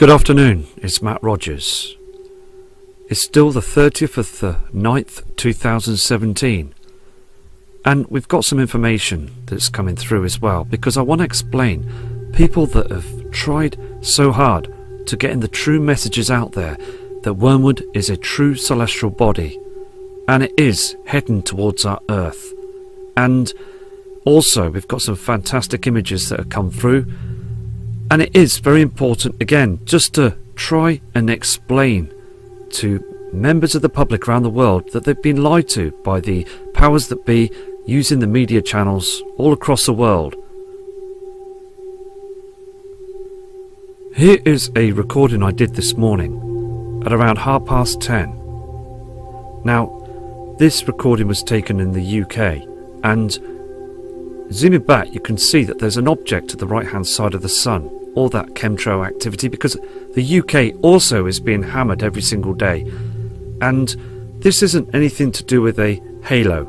Good afternoon, it's Matt Rogers. It's still the 30th of the 9th, 2017, and we've got some information that's coming through as well, because I want to explain people that have tried so hard to getting the true messages out there that Wormwood is a true celestial body, and it is heading towards our Earth. And also we've got some fantastic images that have come through. And it is very important, again, just to try and explain to members of the public around the world that they've been lied to by the powers that be using the media channels all across the world. Here is a recording I did this morning at around 10:30. Now, this recording was taken in the UK, and zooming back you can see that there's an object to the right hand side of the sun. All that chemtrail activity, because the UK also is being hammered every single day, and this isn't anything to do with a halo.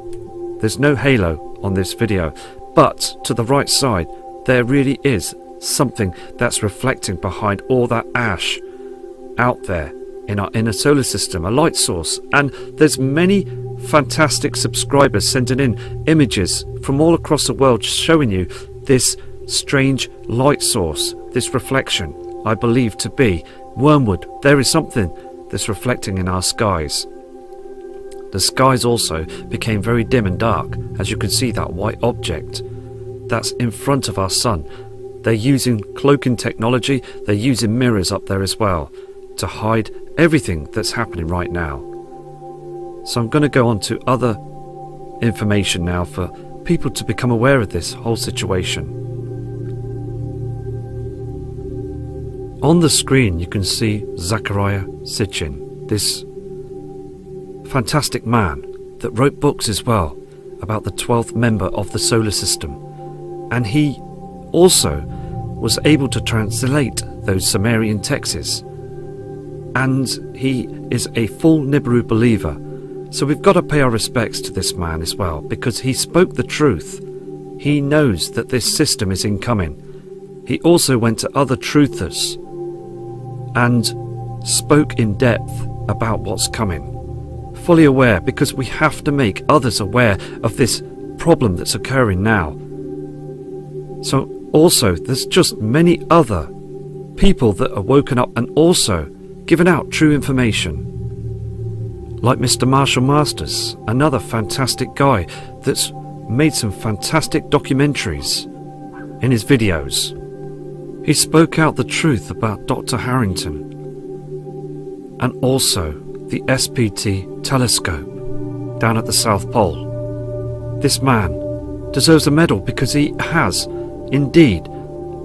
There's no halo on this video, but to the right side there really is something that's reflecting behind all that ash out there in our inner solar system, a light source. And there's many fantastic subscribers sending in images from all across the world showing you this strange light source, this reflection I believe to be Wormwood. There is something that's reflecting in our skies. The skies also became very dim and dark, as you can see that white object that's in front of our sun. They're using cloaking technology, they're using mirrors up there as well to hide everything that's happening right now. So I'm going to go on to other information now for people to become aware of this whole situation. On the screen you can see Zecharia Sitchin, this fantastic man that wrote books as well about the 12th member of the solar system, and he also was able to translate those Sumerian texts, and he is a full Nibiru believer. So we've got to pay our respects to this man as well, because he spoke the truth. He knows that this system is incoming. He also went to other truthers and spoke in depth about what's coming, fully aware, because we have to make others aware of this problem that's occurring now. So also there's just many other people that are woken up and also given out true information, like Mr. Marshall Masters, another fantastic guy that's made some fantastic documentaries in his videos. He spoke out the truth about Dr. Harrington, and also the SPT telescope down at the South Pole. This man deserves a medal, because he has indeed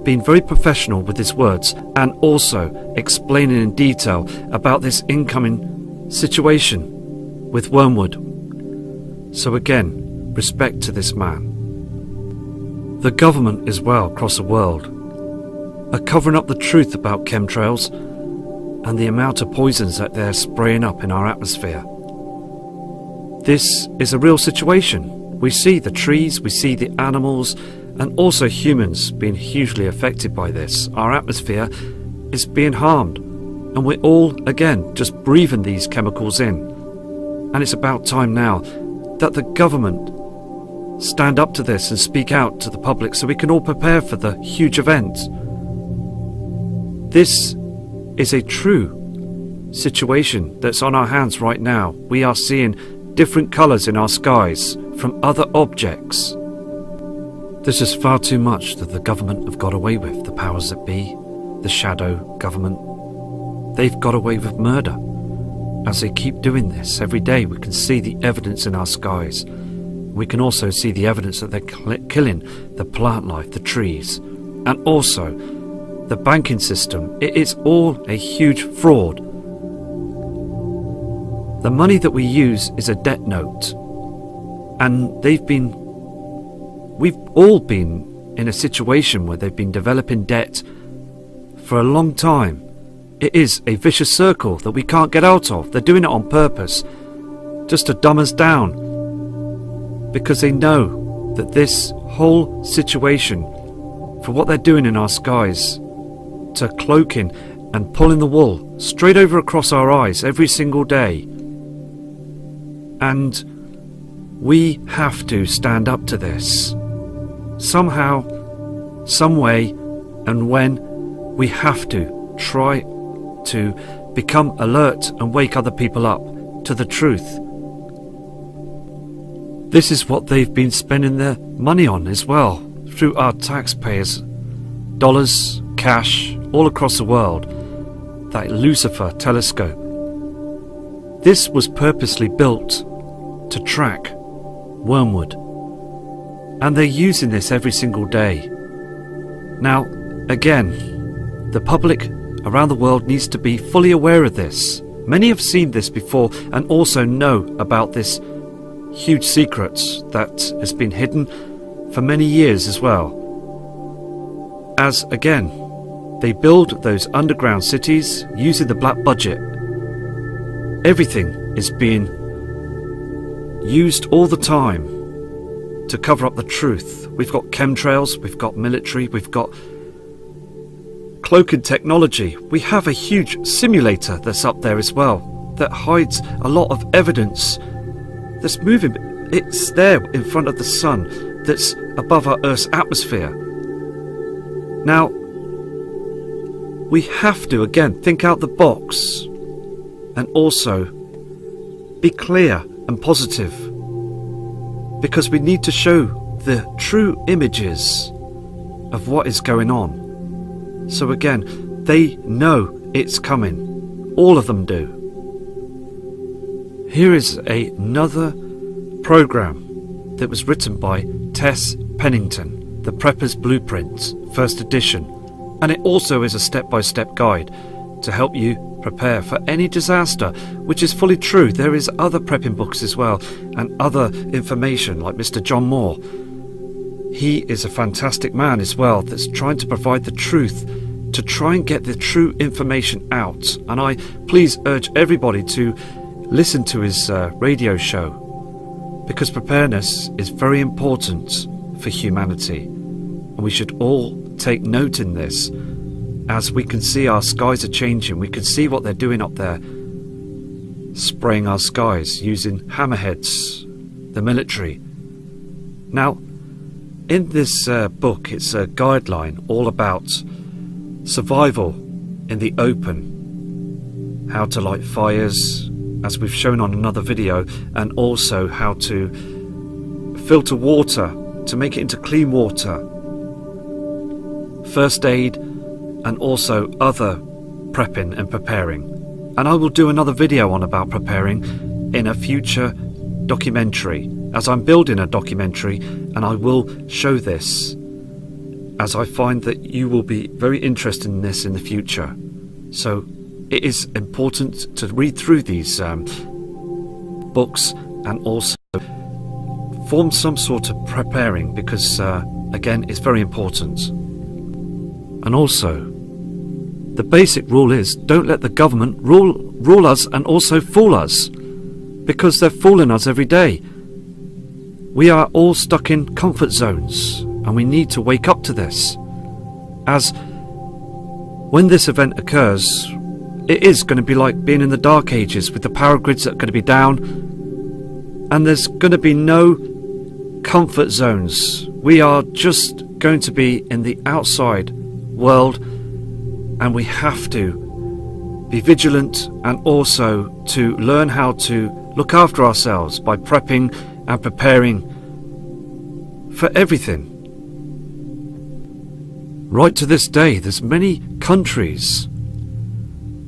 been very professional with his words, and also explaining in detail about this incoming situation with Wormwood. So again, respect to this man. The government as well across the world are covering up the truth about chemtrails and the amount of poisons that they're spraying up in our atmosphere. This is a real situation. We see the trees, we see the animals, and also humans being hugely affected by this. Our atmosphere is being harmed, and we're all, again, just breathing these chemicals in. And it's about time now that the government stand up to this and speak out to the public, so we can all prepare for the huge event. This is a true situation that's on our hands right now. We are seeing different colours in our skies from other objects. This is far too much that the government have got away with, the powers that be, the shadow government. They've got away with murder. As they keep doing this every day, we can see the evidence in our skies. We can also see the evidence that they're killing the plant life, the trees, and also the banking system. It is all a huge fraud. The money that we use is a debt note, and we've all been in a situation where they've been developing debt for a long time. It is a vicious circle that we can't get out of. They're doing it on purpose, just to dumb us down, because they know that this whole situation, for what they're doing in our skies, to cloaking and pulling the wool straight over across our eyes every single day. And we have to stand up to this. Somehow, some way, and when, we have to try to become alert and wake other people up to the truth. This is what they've been spending their money on as well, through our taxpayers' dollars, cash, all across the world. That Lucifer telescope. This was purposely built to track wormwood, and they're using this every single day. Now, again, the public around the world needs to be fully aware of this. Many have seen this before and also know about this huge secret that has been hidden for many years as well. As again, they build those underground cities using the black budget. Everything is being used all the time to cover up the truth. We've got chemtrails, we've got military, we've got cloaking technology. We have a huge simulator that's up there as well that hides a lot of evidence that's moving. It's there in front of the sun that's above our Earth's atmosphere. Now, we have to again think out the box and also be clear and positive, because we need to show the true images of what is going on. So again, they know it's coming. All of them do. Here is another program that was written by Tess Pennington, The Prepper's Blueprint, first edition, and it also is a step-by-step guide to help you prepare for any disaster, which is fully true. There is other prepping books as well, and other information like Mr. John Moore. He is a fantastic man as well that's trying to provide the truth, to try and get the true information out. And I please urge everybody to listen to his radio show, because preparedness is very important for humanity, and we should all take note in this. As we can see, our skies are changing. We can see what they're doing up there, spraying our skies using hammerheads, the military. Now, in this book, it's a guideline all about survival in the open, how to light fires, as we've shown on another video, and also how to filter water to make it into clean water, first aid, and also other prepping and preparing. And I will do another video on about preparing in a future documentary, as I'm building a documentary, and I will show this, as I find that you will be very interested in this in the future. So it is important to read through these books and also form some sort of preparing, because again, it's very important. And also, the basic rule is, don't let the government rule us and also fool us, because they're fooling us every day. We are all stuck in comfort zones, and we need to wake up to this. As when this event occurs, it is going to be like being in the dark ages, with the power grids that are going to be down, and there's going to be no comfort zones. We are just going to be in the outside world, and we have to be vigilant and also to learn how to look after ourselves by prepping and preparing for everything. Right to this day, there's many countries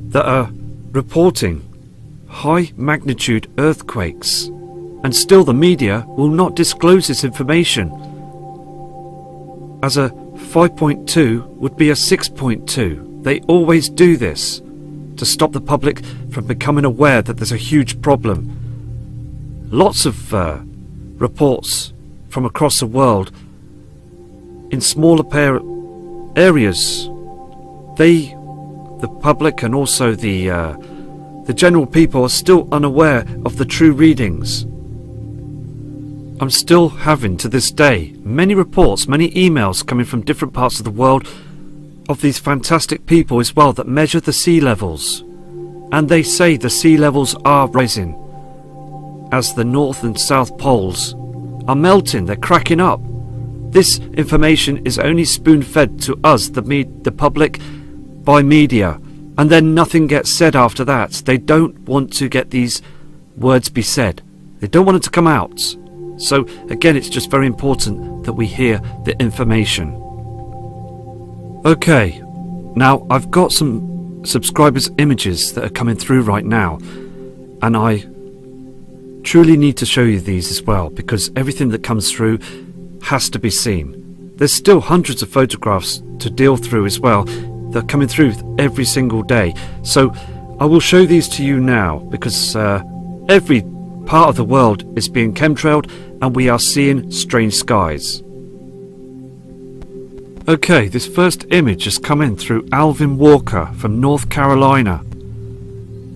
that are reporting high magnitude earthquakes, and still the media will not disclose this information, as a 5.2 would be a 6.2. They always do this to stop the public from becoming aware that there's a huge problem. Lots of reports from across the world in smaller areas. The public and also the general people are still unaware of the true readings. I'm still having, to this day, many reports, many emails coming from different parts of the world of these fantastic people as well that measure the sea levels. And they say the sea levels are rising as the North and South poles are melting, they're cracking up. This information is only spoon-fed to us, the public, by media, and then nothing gets said after that. They don't want to get these words be said. They don't want it to come out. So again, it's just very important that we hear the information. Okay, now I've got some subscribers' images that are coming through right now, and I truly need to show you these as well, because everything that comes through has to be seen. There's still hundreds of photographs to deal through as well that are coming through every single day. So I will show these to you now, because every part of the world is being chemtrailed and we are seeing strange skies. Okay, this first image has come in through Alvin Walker from North Carolina,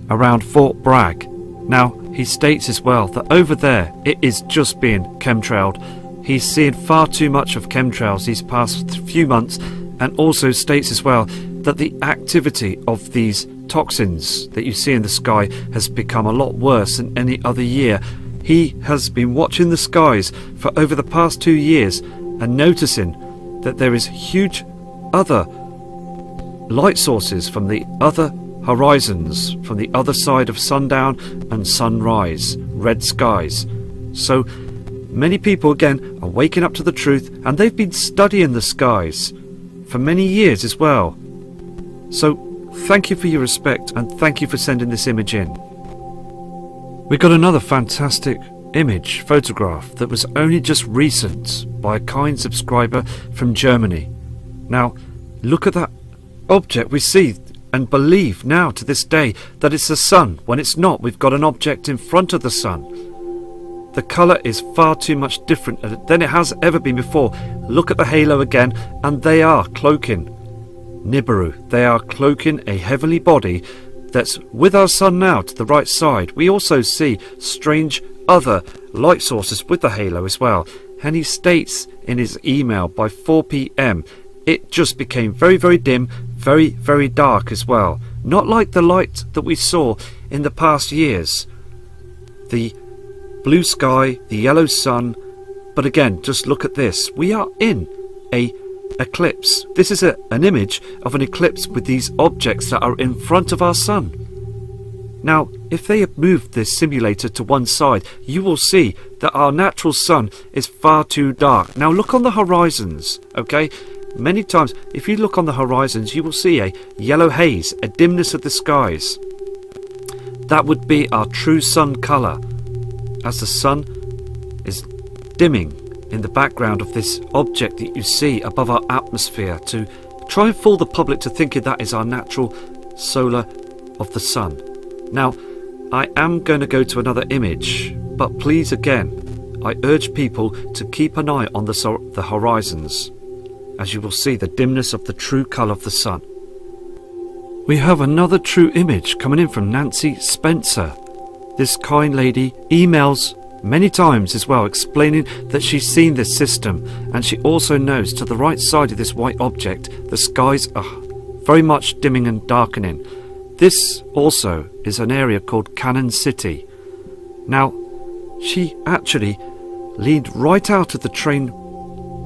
around Fort Bragg. Now, he states as well that over there it is just being chemtrailed. He's seen far too much of chemtrails these past few months, and also states as well that the activity of these toxins that you see in the sky has become a lot worse than any other year. He has been watching the skies for over the past 2 years and noticing that there is huge other light sources from the other horizons, from the other side of sundown and sunrise, red skies. So many people again are waking up to the truth, and they've been studying the skies for many years as well. So thank you for your respect, and thank you for sending this image in. We got another fantastic image photograph that was only just recent by a kind subscriber from Germany. Now look at that object. We see and believe now to this day that it's the sun, when it's not. We've got an object in front of the sun. The colour is far too much different than it has ever been before. Look at the halo again, and they are cloaking Nibiru. They are cloaking a heavenly body that's with our sun now to the right side. We also see strange other light sources with the halo as well. And he states in his email by 4 p.m. it just became very, very dim, very, very dark as well. Not like the light that we saw in the past years. The blue sky, the yellow sun. But again, just look at this. We are in a eclipse. This is an image of an eclipse with these objects that are in front of our sun. Now, if they have moved this simulator to one side, you will see that our natural sun is far too dark. Now look on the horizons, okay? Many times, if you look on the horizons, you will see a yellow haze, a dimness of the skies. That would be our true sun colour, as the sun is dimming in the background of this object that you see above our atmosphere, to try and fool the public to thinking that is our natural solar of the sun. Now, I am going to go to another image, but please again, I urge people to keep an eye on the horizons, as you will see the dimness of the true colour of the sun. We have another true image coming in from Nancy Spencer. This kind lady emails many times as well, explaining that she's seen this system, and she also knows to the right side of this white object the skies are very much dimming and darkening. This also is an area called Cannon City. Now, she actually leaned right out of the train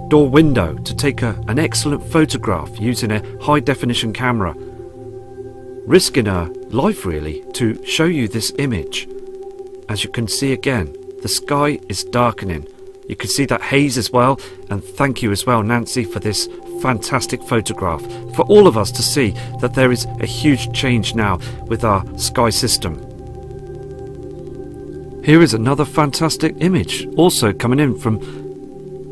door window to take an excellent photograph using a high-definition camera, risking her life really to show you this image. As you can see again, the sky is darkening. You can see that haze as well, and thank you as well, Nancy, for this fantastic photograph, for all of us to see that there is a huge change now with our sky system. Here is another fantastic image, also coming in from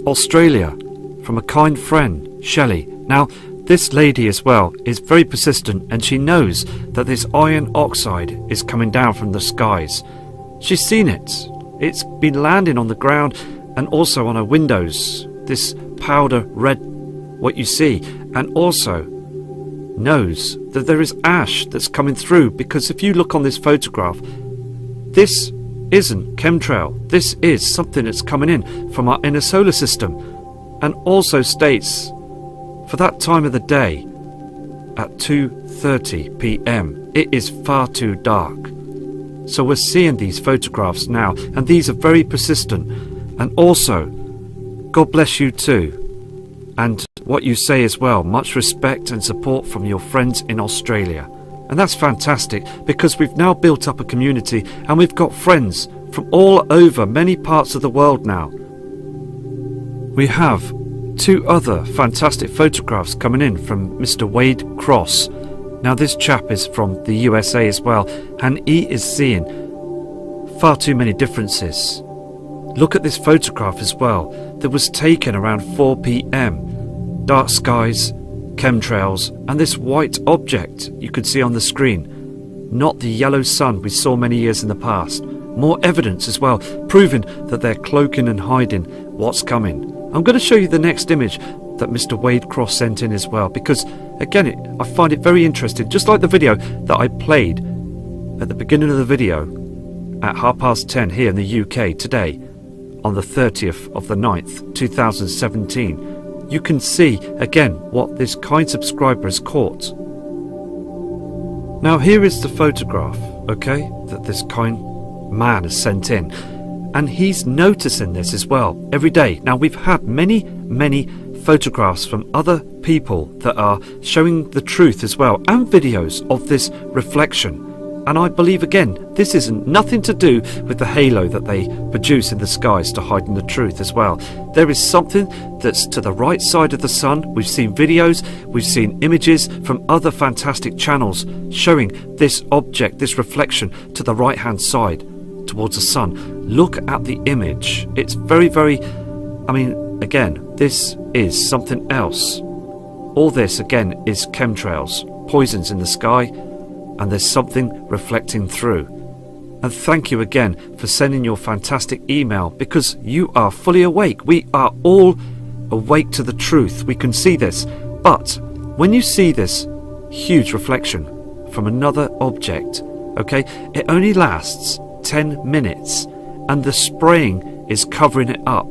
Australia, from a kind friend, Shelley. Now, this lady as well is very persistent, and she knows that this iron oxide is coming down from the skies. She's seen it. It's been landing on the ground and also on her windows, this powder red, what you see, and also knows that there is ash that's coming through, because if you look on this photograph, this isn't chemtrail. This is something that's coming in from our inner solar system, and also states for that time of the day at 2:30 p.m. It is far too dark. So we're seeing these photographs now, and these are very persistent. And also, God bless you too. And what you say as well, much respect and support from your friends in Australia. And that's fantastic, because we've now built up a community and we've got friends from all over many parts of the world now. We have 2 other fantastic photographs coming in from Mr. Wade Cross. Now this chap is from the USA as well, and he is seeing far too many differences. Look at this photograph as well that was taken around 4 p.m. Dark skies, chemtrails, and this white object you could see on the screen. Not the yellow sun we saw many years in the past. More evidence as well, proving that they're cloaking and hiding what's coming. I'm going to show you the next image that Mr. Wade Cross sent in as well, because again I find it very interesting, just like the video that I played at the beginning of the video at 10:30 here in the UK today on the 30th of the 9th 2017. You can see again what this kind subscriber has caught. Now here is the photograph, okay, that this kind man has sent in, and he's noticing this as well every day. Now we've had many photographs from other people that are showing the truth as well, and videos of this reflection, and I believe again this isn't nothing to do with the halo that they produce in the skies to hide the truth as well. There is something that's to the right side of the sun. We've seen videos, we've seen images from other fantastic channels showing this object, this reflection to the right hand side towards the sun. Look at the image. It's very I mean, again, this is something else. All this again is chemtrails, poisons in the sky, and there's something reflecting through. And thank you again for sending your fantastic email, because you are fully awake. We are all awake to the truth. We can see this. But when you see this huge reflection from another object, okay, it only lasts 10 minutes, and the spraying is covering it up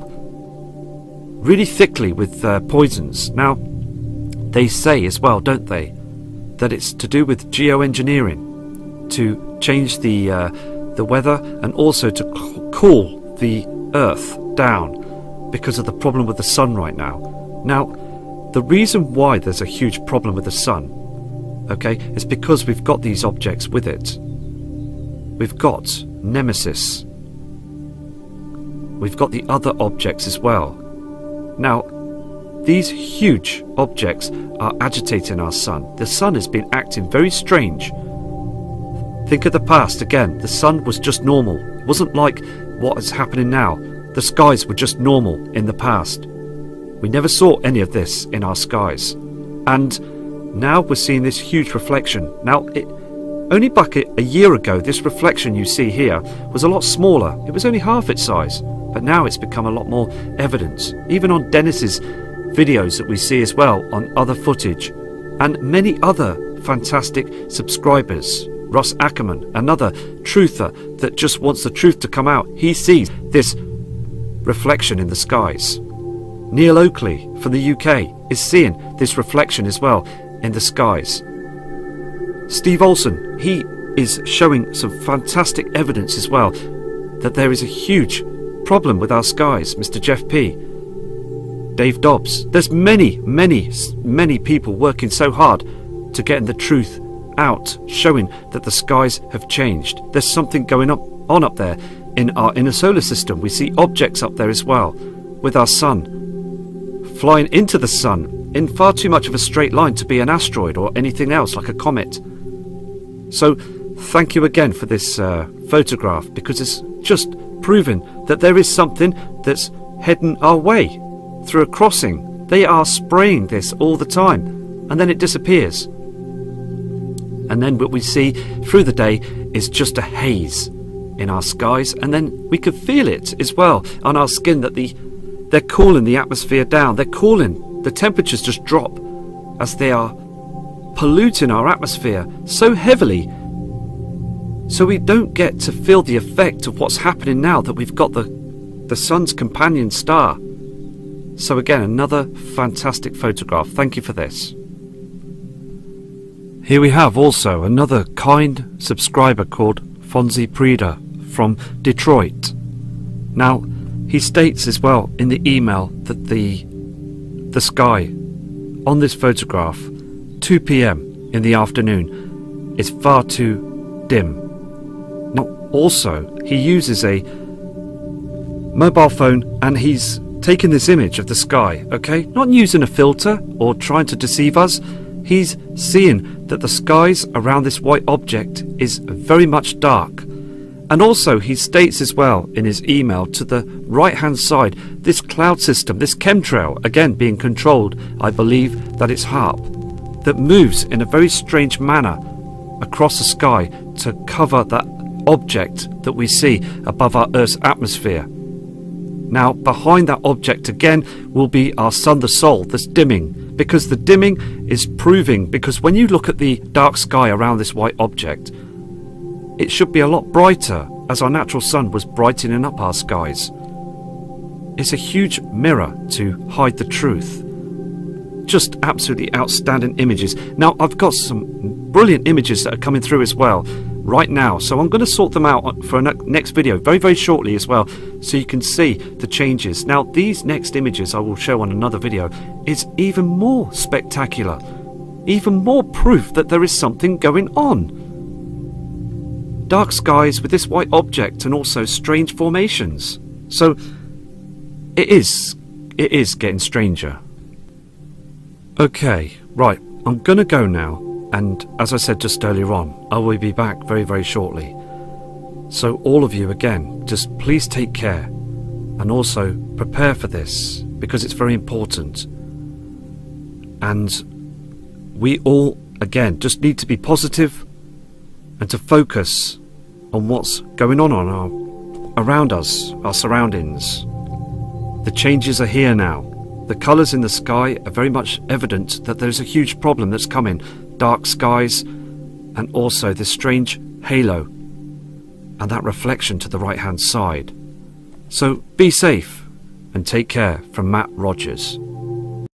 really thickly with poisons. Now they say as well, don't they, that it's to do with geoengineering to change the weather, and also to cool the earth down because of the problem with the sun right now. Now the reason why there's a huge problem with the sun, okay, is because we've got these objects with it. We've got Nemesis, we've got the other objects as well. Now these huge objects are agitating our sun. The sun has been acting very strange. Think of the past again. The sun was just normal. It wasn't like what is happening now. The skies were just normal in the past. We never saw any of this in our skies. And now we're seeing this huge reflection. Now, only back a year ago, this reflection you see here was a lot smaller. It was only half its size. But now it's become a lot more evidence. Even on Dennis's videos that we see as well, on other footage, and many other fantastic subscribers. Ross Ackerman, another truther that just wants the truth to come out, he sees this reflection in the skies. Neil Oakley from the UK is seeing this reflection as well in the skies. Steve Olson, he is showing some fantastic evidence as well that there is a huge problem with our skies. Mr. Jeff P, Dave Dobbs, there's many people working so hard to getting the truth out, showing that the skies have changed. There's something going on up there in our inner solar system. We see objects up there as well, with our sun flying into the sun in far too much of a straight line to be an asteroid or anything else like a comet. So thank you again for this photograph, because it's just proving that there is something that's heading our way through a crossing. They are spraying this all the time, and then it disappears. And then what we see through the day is just a haze in our skies, and then we could feel it as well on our skin, that they're cooling the atmosphere down. They're cooling. The temperatures just drop as they are polluting our atmosphere so heavily, so we don't get to feel the effect of what's happening now that we've got the sun's companion star. So again, another fantastic photograph. Thank you for this. Here we have also another kind subscriber called Fonzie Prida from Detroit. Now, he states as well in the email that the sky on this photograph, 2 p.m. in the afternoon, is far too dim. Now, also, he uses a mobile phone and he's taken this image of the sky, okay? Not using a filter or trying to deceive us. He's seeing that the skies around this white object is very much dark. And also he states as well in his email to the right hand side, this cloud system, this chemtrail, again being controlled, I believe that it's HAARP, that moves in a very strange manner across the sky to cover that object that we see above our Earth's atmosphere. Now, behind that object again will be our sun, the Sol, that's dimming, because the dimming is proving, because when you look at the dark sky around this white object, it should be a lot brighter, as our natural sun was brightening up our skies. It's a huge mirror to hide the truth. Just absolutely outstanding images. Now, I've got some brilliant images that are coming through as well right now, so I'm going to sort them out for a next video very, very shortly as well, so you can see the changes. Now, these next images I will show on another video is even more spectacular, even more proof that there is something going on. Dark skies with this white object and also strange formations. So it is getting stranger. Okay, right, I'm gonna go now, and as I said just earlier on, I will be back very, very shortly. So all of you again, just please take care and also prepare for this, because it's very important. And we all again just need to be positive and to focus on what's going on around us, our surroundings. The changes are here now. The colours in the sky are very much evident that there's a huge problem that's coming. Dark skies and also this strange halo and that reflection to the right hand side. So be safe and take care from Matt Rogers.